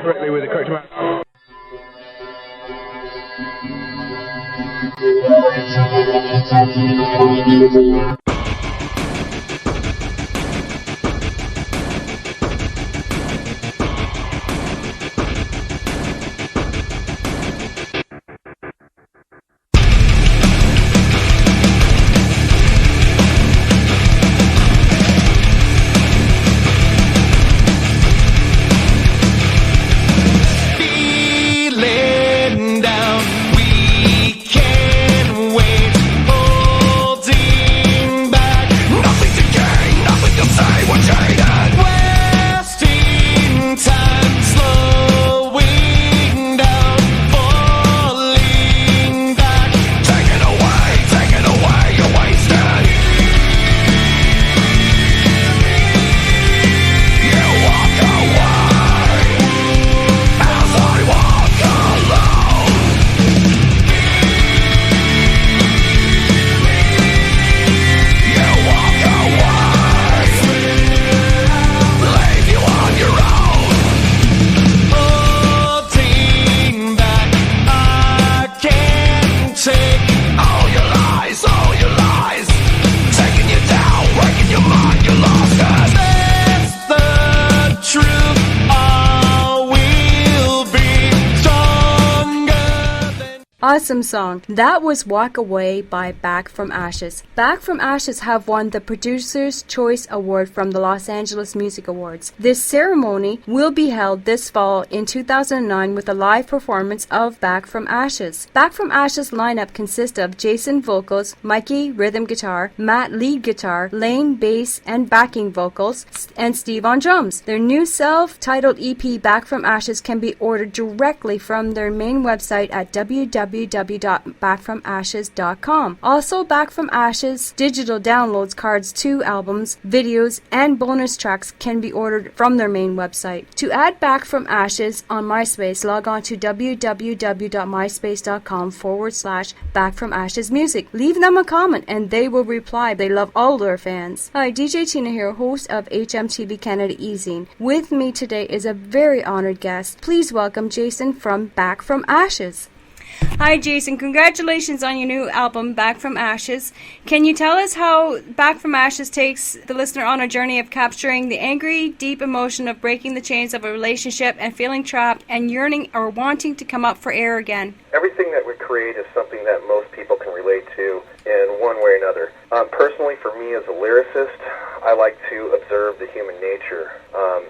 correctly with the correct amount. Awesome song. That was Walk Away by Back from Ashes. Back from Ashes have won the Producer's Choice Award from the Los Angeles Music Awards. This ceremony will be held this fall in 2009 with a live performance of Back from Ashes. Back from Ashes lineup consists of Jason vocals, Mikey rhythm guitar, Matt lead guitar, Lane bass and backing vocals, and Steve on drums. Their new self-titled EP Back from Ashes can be ordered directly from their main website at www.backfromashes.com. Also, Back from Ashes digital downloads, cards, 2 albums, videos, and bonus tracks can be ordered from their main website. To add Back from Ashes on MySpace, log on to www.myspace.com/backfromashesmusic. Leave them a comment and they will reply. They love all their fans. Hi, DJ Tina here, host of HMTV Canada E-Zine. With me today is a very honored guest. Please welcome Jason from Back from Ashes. Hi Jason, congratulations on your new album, Back from Ashes. Can you tell us how Back from Ashes takes the listener on a journey of capturing the angry, deep emotion of breaking the chains of a relationship and feeling trapped and yearning or wanting to come up for air again? Everything that we create is something that most people can relate to in one way or another. Personally, for me as a lyricist, I like to observe the human nature.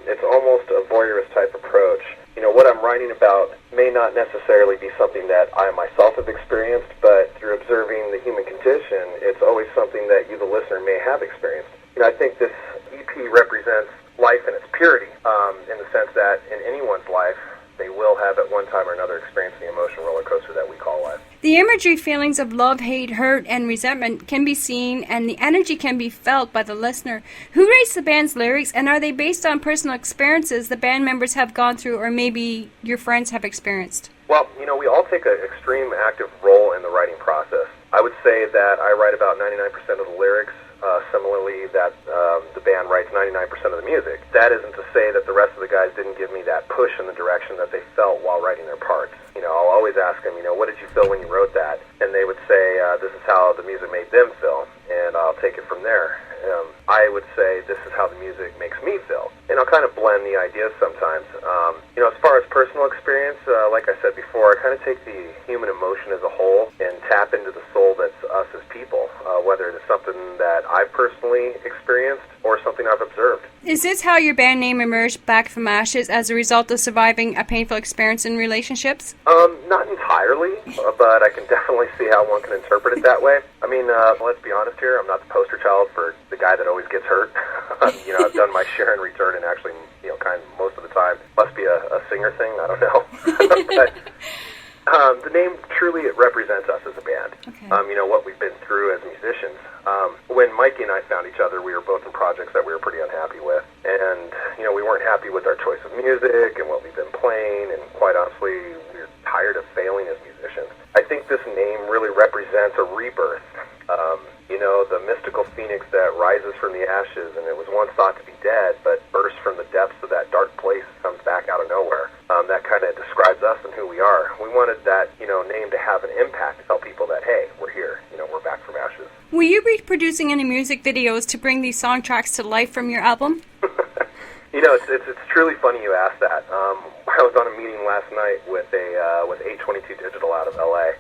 It's almost a voyeurist type approach. You know, what I'm writing about may not necessarily be something that I myself have experienced, but through observing the human condition, it's always something that you, the listener, may have experienced. You know, I think this EP represents life in its purity, in the sense that in anyone's life, they will have at one time or another experienced the emotional roller coaster that we call life. The imagery, feelings of love, hate, hurt, and resentment can be seen, and the energy can be felt by the listener. Who writes the band's lyrics, and are they based on personal experiences the band members have gone through, or maybe your friends have experienced? Well, you know, we all take an extreme active role in the writing process. I would say that I write about 99% of the lyrics. Similarly, that the band writes 99% of the music. That isn't to say that the rest of the guys didn't give me that push in the direction that they felt while writing their parts. You know, I'll always ask them, you know, what did you feel when you wrote that? And they would say, this is how the music made them feel, and I'll take it from there. I would say, this is how the music makes me feel. And I'll kind of blend the ideas sometimes. You know, as far as personal experience, like I said before, I kind of take the human emotion as a whole and tap into the soul that's us as people, whether it is something that I've personally experienced or something I've observed. Is this how your band name emerged, Back from Ashes, as a result of surviving a painful experience in relationships? Not entirely, but I can definitely see how one can interpret it that way. I mean, let's be honest here, I'm not the poster child for the guy that always gets hurt. You know, I've done my share in return, and actually, you know, kind of most of the time, must be a singer thing, I don't know. But the name truly, it represents us as a band. Okay. You know, what we've been through as musicians. When Mikey and I found each other, we were both in projects that we were pretty unhappy with. And, you know, we weren't happy with our choice of music and what we've been playing, and quite honestly, we were tired of failing as musicians. I think this name really represents a rebirth. You know, the mystical phoenix that rises from the ashes, and it was once thought to be dead, but bursts from the depths of that dark place, comes back out of nowhere. wanted that, name to have an impact, to tell people that, hey, we're here, we're back from ashes. Will you be producing any music videos to bring these song tracks to life from your album? It's truly funny you asked that. I was on a meeting last night with 822 Digital out of LA.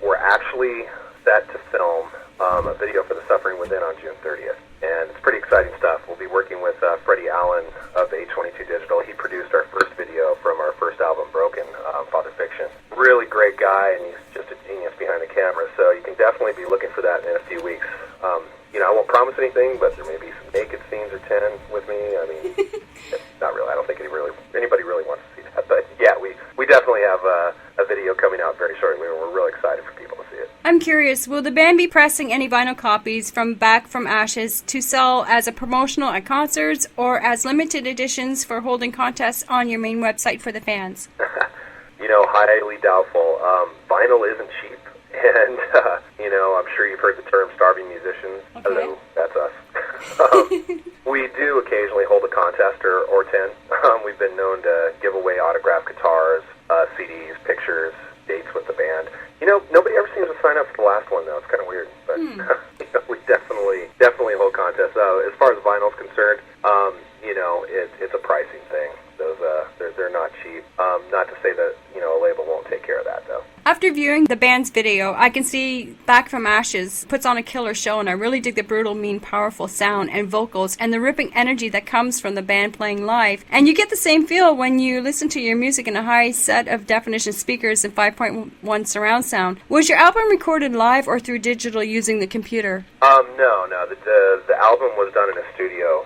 We're actually set to film a video for The Suffering Within on June 30th. And it's pretty exciting stuff. We'll be working with Freddie Allen of 822 Digital. He produced our first video from our first album, Broken, Father Fiction. Really great guy, and he's just a genius behind the camera. So you can definitely be looking for that in a few weeks. I won't promise anything, but there may be some naked scenes or 10 with me. I mean, not really. I don't think anybody really wants to see that. But yeah, we definitely have a video coming out very shortly, and we're really excited for people to see it. I'm curious, will the band be pressing any vinyl copies from Back from Ashes to sell as a promotional at concerts or as limited editions for holding contests on your main website for the fans? Highly doubtful. Vinyl isn't cheap, and, I'm sure you've heard the term starving musicians. Okay. Hello, that's us. We do occasionally hold a contest or 10. We've been known to give away autographed guitars, CDs, pictures, dates with the band. Nobody ever seems to sign up for the last one, though. It's kind of weird. But we definitely hold contests. As far as vinyl's concerned, it's a pricing thing. Those they're not cheap. Not to say that a label won't take care of that, though. After viewing the band's video, I can see Back from Ashes puts on a killer show, and I really dig the brutal, mean, powerful sound and vocals and the ripping energy that comes from the band playing live. And you get the same feel when you listen to your music in a high set of definition speakers and 5.1 surround sound. Was your album recorded live or through digital using the computer? No. The album was done in a studio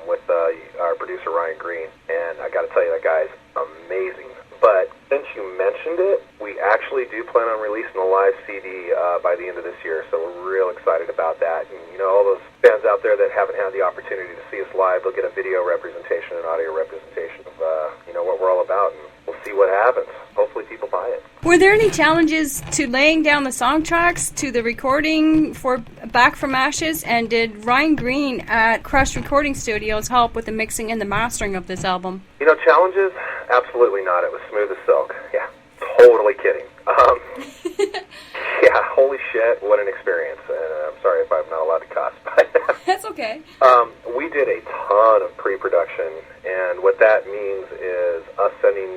with our producer Ryan Green, and I got to tell you, that guy's amazing. But since you mentioned it, we actually do plan on releasing a live CD by the end of this year, so we're real excited about that. And, all those fans out there that haven't had the opportunity to see us live, they'll get a video representation and audio representation of, what we're all about, and we'll see what happens. Hopefully people buy it. Were there any challenges to laying down the song tracks, to the recording for Back from Ashes, and did Ryan Green at Crush Recording Studios help with the mixing and the mastering of this album? Challenges? Absolutely not. It was smooth as silk. Yeah, totally kidding. Yeah, holy shit, what an experience. I'm sorry if I'm not allowed to cuss, but That's okay. We did a ton of pre-production, and what that means is us sending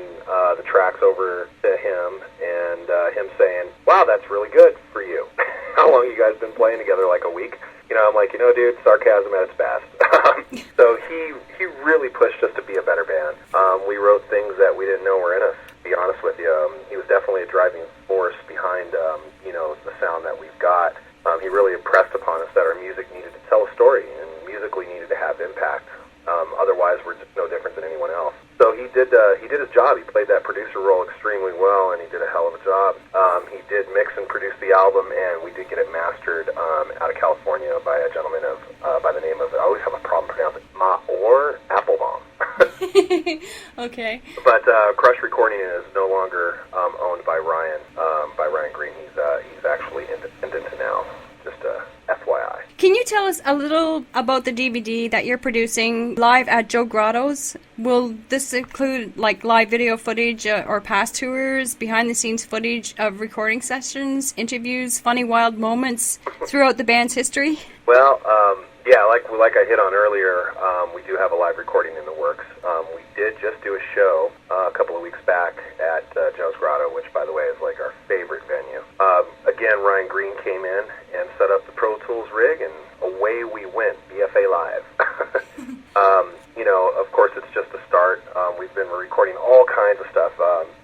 the tracks over to him, and him saying, wow, that's really good for you. How long you guys been playing together? Like a week? I'm like, dude, sarcasm at its best. So he really pushed us to be a better band. We wrote things that we didn't know were in us, to be honest with you. He was definitely a driving force behind, the sound that we've got. He really impressed upon us that our music needed to tell a story and musically needed to have impact. Otherwise, we're just no different than anyone else. So he did his job. He played that producer role extremely well, and he did a hell of a job. He did mix and produce the album, and we did get it mastered out of California by a gentleman by the name of, I always have a problem pronouncing it, Maor Applebaum. Okay. But Crush Recording is no longer owned by Ryan Green. He's actually independent now. Just FYI. Can you tell us a little about the DVD that you're producing live at Joe Grotto's? Will this include live video footage or past tours, behind-the-scenes footage of recording sessions, interviews, funny wild moments throughout the band's history? Well, yeah, like I hit on earlier, we do have a live recording in the works. We did just do a show a couple of weeks back at Joe's Grotto, which, by the way, is our favorite venue. Again, Ryan Green came in and set up the Pro Tools rig, and away we went, BFA Live. Of course, it's just the start. We've been recording all kinds of stuff,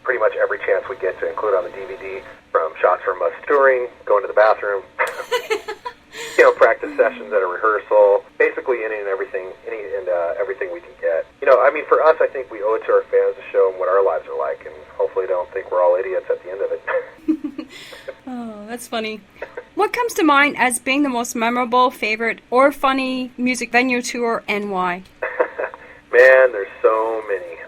pretty much every chance we get to include on the DVD, from shots from us touring, going to the bathroom, practice sessions at a rehearsal, basically any and everything we can get. For us, I think we owe it to our fans to show them what our lives are like, and hopefully don't think we're all idiots at the end of it. Oh, that's funny. What comes to mind as being the most memorable, favorite, or funny music venue tour, and why? Man, there's so many.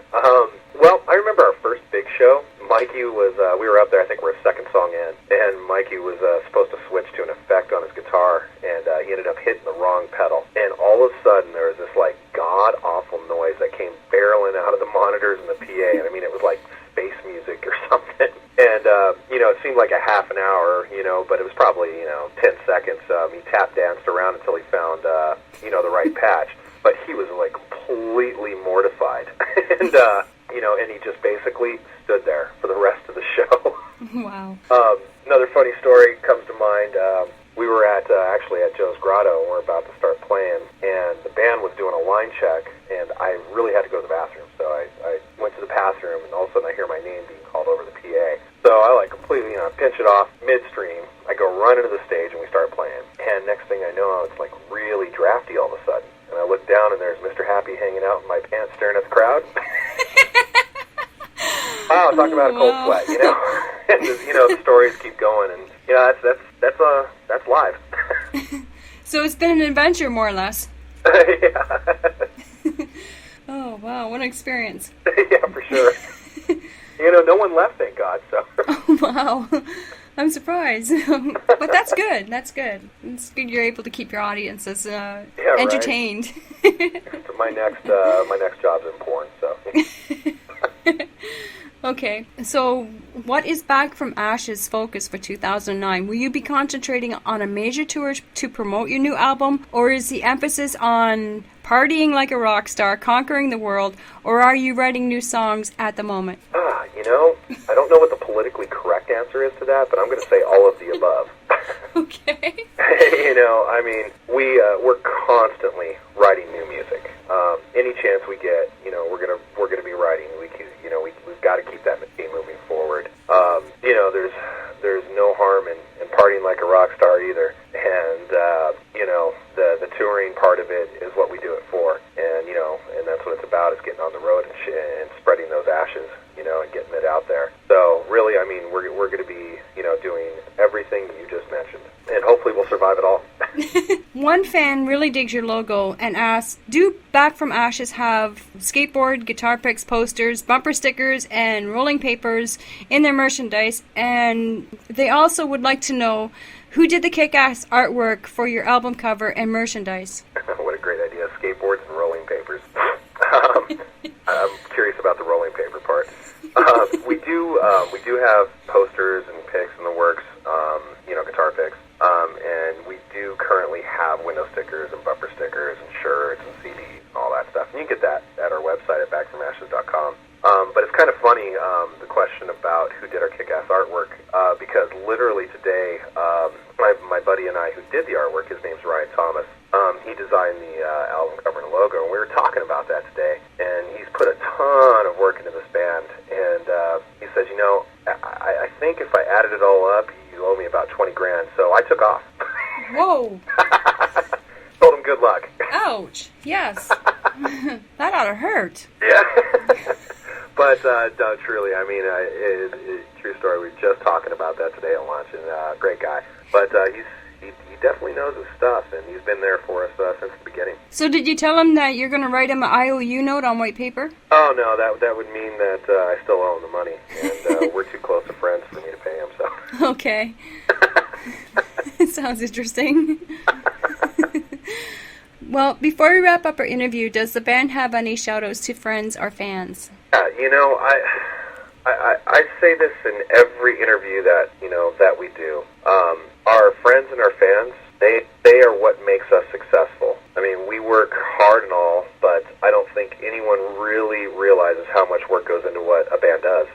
Well, I remember our first big show. Mikey was, we were up there, I think we're a second song in, and Mikey was supposed to switch to an effect on his guitar, and he ended up hitting the wrong pedal. And all of a sudden, there was this, god-awful noise that came barreling out of the monitors and the PA, and it was like space music or something. seemed like a half an hour, but it was probably, 10 seconds. He tap danced around until he found, the right patch. But he was, like, completely mortified. And, and he just basically stood there for the rest of the show. Wow. Another funny story comes to mind. We were actually at Joe's Grotto, and we're about to start playing, and the band was doing a line check, and I really had to go to the bathroom. So I went to the bathroom, and all of a sudden I hear my name being called over the PA. So I, like, completely, pinch it off midstream. I go run into the stage, and we start playing. And next thing I know, it's, like, really drafty all of a sudden. And I look down, and there's Mr. Happy hanging out in my pants staring at the crowd. Wow, talk about a cold sweat, And, the stories keep going, and, that's live. So it's been an adventure, more or less. Yeah. Oh, wow, what an experience. Yeah, for sure. No one left, thank God, so. Oh, wow. I'm surprised. But that's good. That's good. It's good you're able to keep your audiences entertained. Right. My next job's in porn, so. Okay, so what is Back from Ashes' focus for 2009? Will you be concentrating on a major tour to promote your new album, or is the emphasis on partying like a rock star, conquering the world, or are you writing new songs at the moment? I don't know what the politically correct answer is to that, but I'm going to say all of the above. Okay. We're constantly writing new music. Any chance we get, we're gonna be writing. We've got to keep that machine moving forward. There's no harm in partying like a rock star either. And the touring part of it is what we do it for. And that's what it's about, is getting on the road and spreading those ashes, and getting it out there. So really, we're going to be, doing everything you just mentioned. And hopefully we'll survive it all. One fan really digs your logo and asks, do Back from Ashes have skateboard, guitar picks, posters, bumper stickers, and rolling papers in their merchandise? And they also would like to know, who did the kick-ass artwork for your album cover and merchandise? What a great idea. Skateboards and rolling papers. I'm curious about the rolling paper part. We do have posters and picks in the works, guitar picks. And we do currently have window stickers and bumper stickers and shirts and CDs and all that stuff. And you can get that at our website at backfromashes.com. But it's kind of funny, the question about who did our kick-ass artwork, because literally today, my buddy and I who did the artwork, his name's Ryan Thomas, he designed the album cover and logo, and we were talking about that today, and he's put a ton of work into this band, and he says, I think if I added it all up, you owe me about $20,000, so I took off. Whoa. Told him good luck. Ouch. Yes. That ought to hurt. Yeah. But no, truly, true story. We were just talking about that today at lunch, and great guy. But he definitely knows his stuff, and he's been there for us since the beginning. So did you tell him that you're going to write him an IOU note on white paper? Oh, no, that would mean that I still owe him the money, and we're too close of friends for me to pay him, so. Okay. Sounds interesting. Well, before we wrap up our interview, does the band have any shout-outs to friends or fans? I say this in every interview that we do. Our friends and our fans, they are what makes us successful. We work hard and all, but I don't think anyone really realizes how much work goes into what a band does.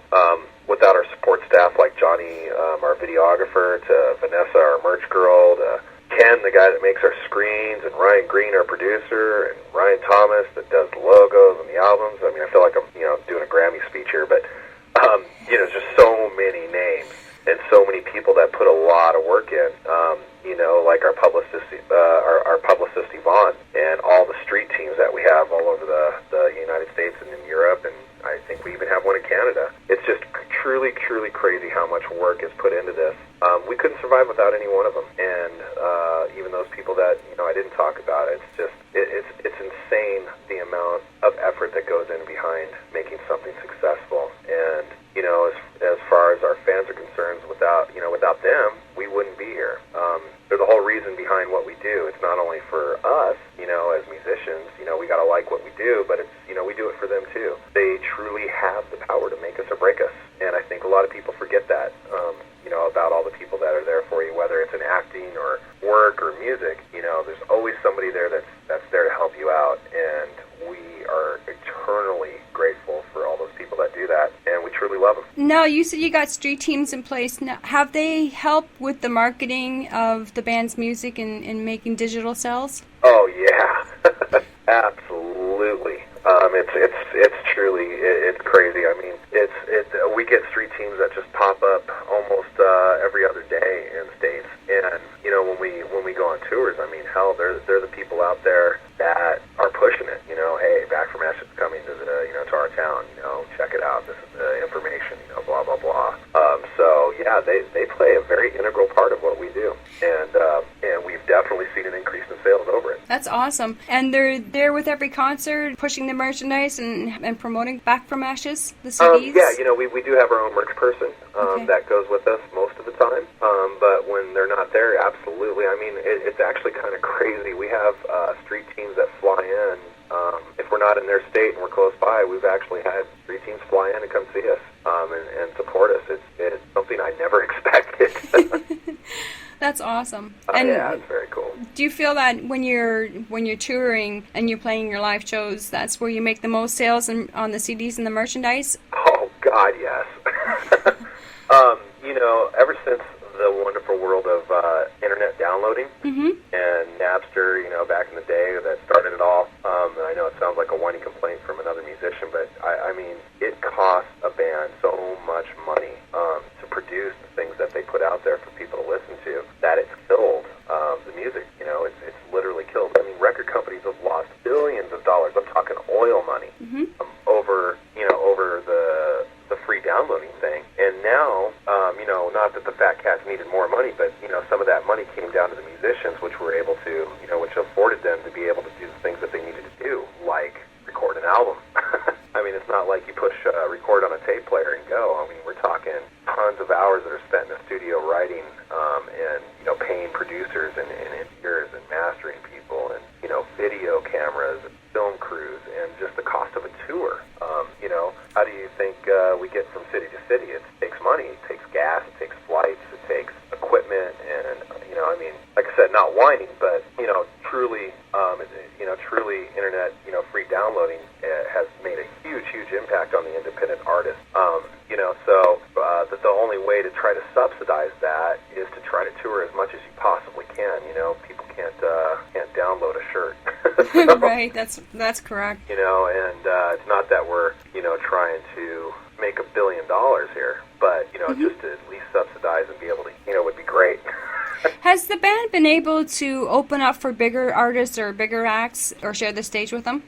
Without our support staff like Johnny, our videographer, to Vanessa, our merch girl, to Ken, the guy that makes our screens, and Ryan Green, our producer, and Ryan Thomas that does the logos and the albums. I feel like I'm, doing a Grammy speech here, but, just so many names and so many people that put a lot of work in. Like our publicist Yvonne, and all the street teams that we have all over the United States and in Europe, and I think we even have one in Canada. It's just truly, truly crazy how much work is put into this. We couldn't survive without any one of them, and even those people that I didn't talk about. It's insane the amount of effort that goes in behind making something successful. And as far as our fans are concerned, without them, we wouldn't be here. They're the whole reason behind what we do. It's not only for us, as musicians, we gotta like what we do, but it's we do it for them too. They truly have the power to make us or break us, and I think a lot of people forget that. love them. Now, you said you got street teams in place. Now, have they helped with the marketing of the band's music and making digital sales? Oh yeah, absolutely. It's truly it's crazy. I mean, we get street teams that just pop up almost every other day in the States, and when we go on tours, I mean, hell, they're the people out there that are pushing it. Hey, Back from Ashes is coming to to our town. Check it out. This is the information. Blah blah blah. So yeah, they play a very integral part of what we do, and we've definitely seen an increase in sales over it. That's awesome. And they're there with every concert, pushing the merchandise and promoting Back from Ashes, the CDs? Yeah, we do have our own merch person that goes with us most of the time. But when they're not there, absolutely. I mean, it's actually kind of crazy. We have street teams that fly in. If we're not in their state and we're close by, we've actually had street teams fly in and come see us and support us. It's something I never expected. That's awesome. Yeah, it's very cool. Do you feel that when you're touring and you're playing your live shows, that's where you make the most sales on the CDs and the merchandise? Oh God, yes. Ever since the wonderful world of internet downloading and Napster, back in the day that started it all. And I know it sounds like a whiny complaint from another musician, but I mean, it costs a band so much money to produce the things that they put out there for people to listen to that it's killed the music. It's literally killed. I mean, record companies have lost billions of dollars. I'm talking oil money over the free downloading thing. And now, not that the fat cats needed more money, but some of that money came down to the musicians, which were able to, which afforded them to be able to do the things that they needed to do, like record an album. I mean, it's not like you push record on a tape player and go. I mean, we're talking tons of hours that are spent in the studio writing and paying producers and engineers and mastering people and video cameras and film crews and just the cost of a tour. How do you think we get from city to city? It takes money, it takes gas, it takes flights, it takes equipment, and I mean, like I said, not whining, but truly, truly internet, free downloading has made a huge impact on the independent artist. So the only way to try to subsidize that is to try to tour as much as you possibly can. People can't download a shirt. So, right, that's correct. And it's not that we're trying to make $1 billion here, but just to at least subsidize and be able to would be great. Has the band been able to open up for bigger artists or bigger acts or share the stage with them?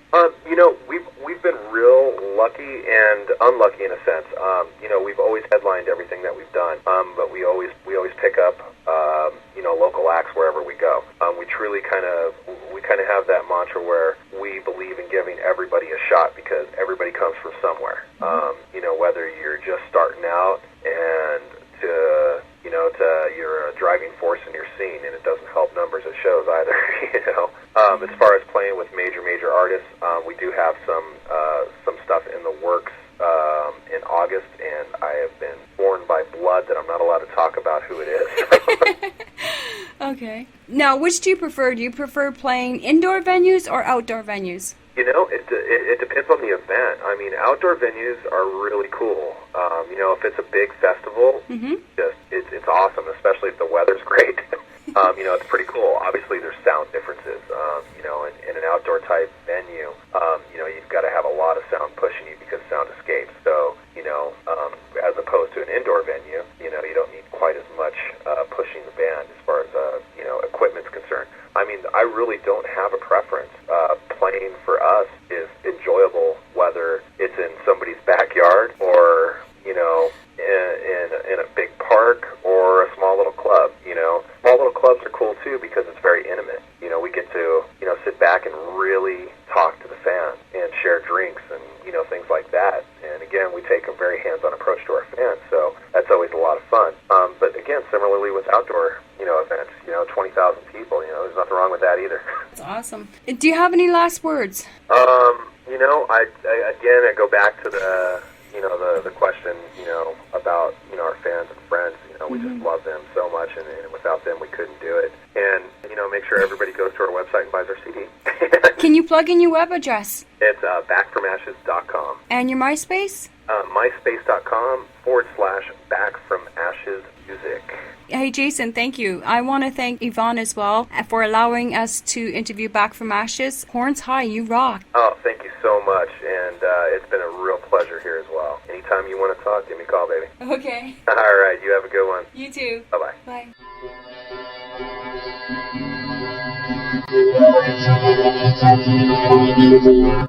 We've been real lucky and unlucky in a sense. We've always headlined everything that we've done, but we always pick up local acts wherever we go. We truly kind of have that mantra where we believe in giving everybody a shot because everybody comes from somewhere. Whether you're just starting out and you're a driving force in your scene, and it doesn't help numbers at shows either. As far as playing with major artists, we do have some stuff in the works in August, and I have been warned by blood that I'm not allowed to talk about who it is. Okay. Now, which do you prefer? Do you prefer playing indoor venues or outdoor venues? It depends on the event. I mean, outdoor venues are really cool. If it's a big festival, it's awesome, especially if the weather's great. It's pretty cool. Obviously, there's sound differences. In an outdoor type venue, you've got to have a lot of sound pushing you because sound escapes. So, as opposed to an indoor venue, you don't need quite as much pushing the band as far as equipment's concerned. I mean, I really don't have a preference. Playing for us is enjoyable, whether it's in somebody's backyard or in a big park or a small little club. Small little clubs are cool too because it's very intimate. We get to sit back and really talk to the fans and share drinks and things like that. And again, we take a very hands-on approach to our fans, so that's always a lot of fun. But again, similarly with outdoor events, 20,000 people, there's nothing wrong with that either. That's awesome. Do you have any last words? I go back to the question, about, our fans and friends. We just love them so much, and without them, we couldn't do it. And, make sure everybody goes to our website and buys our CD. Can you plug in your web address? It's backfromashes.com. And your MySpace? myspace.com/backfromashes music. Hey Jason, thank you. I want to thank Yvonne as well for allowing us to interview Back from Ashes. Horns high, you rock. Oh, thank you so much, and it's been a real pleasure here as well. Anytime you want to talk, give me a call, baby. Okay. All right, you have a good one. You too. Bye-bye. Bye.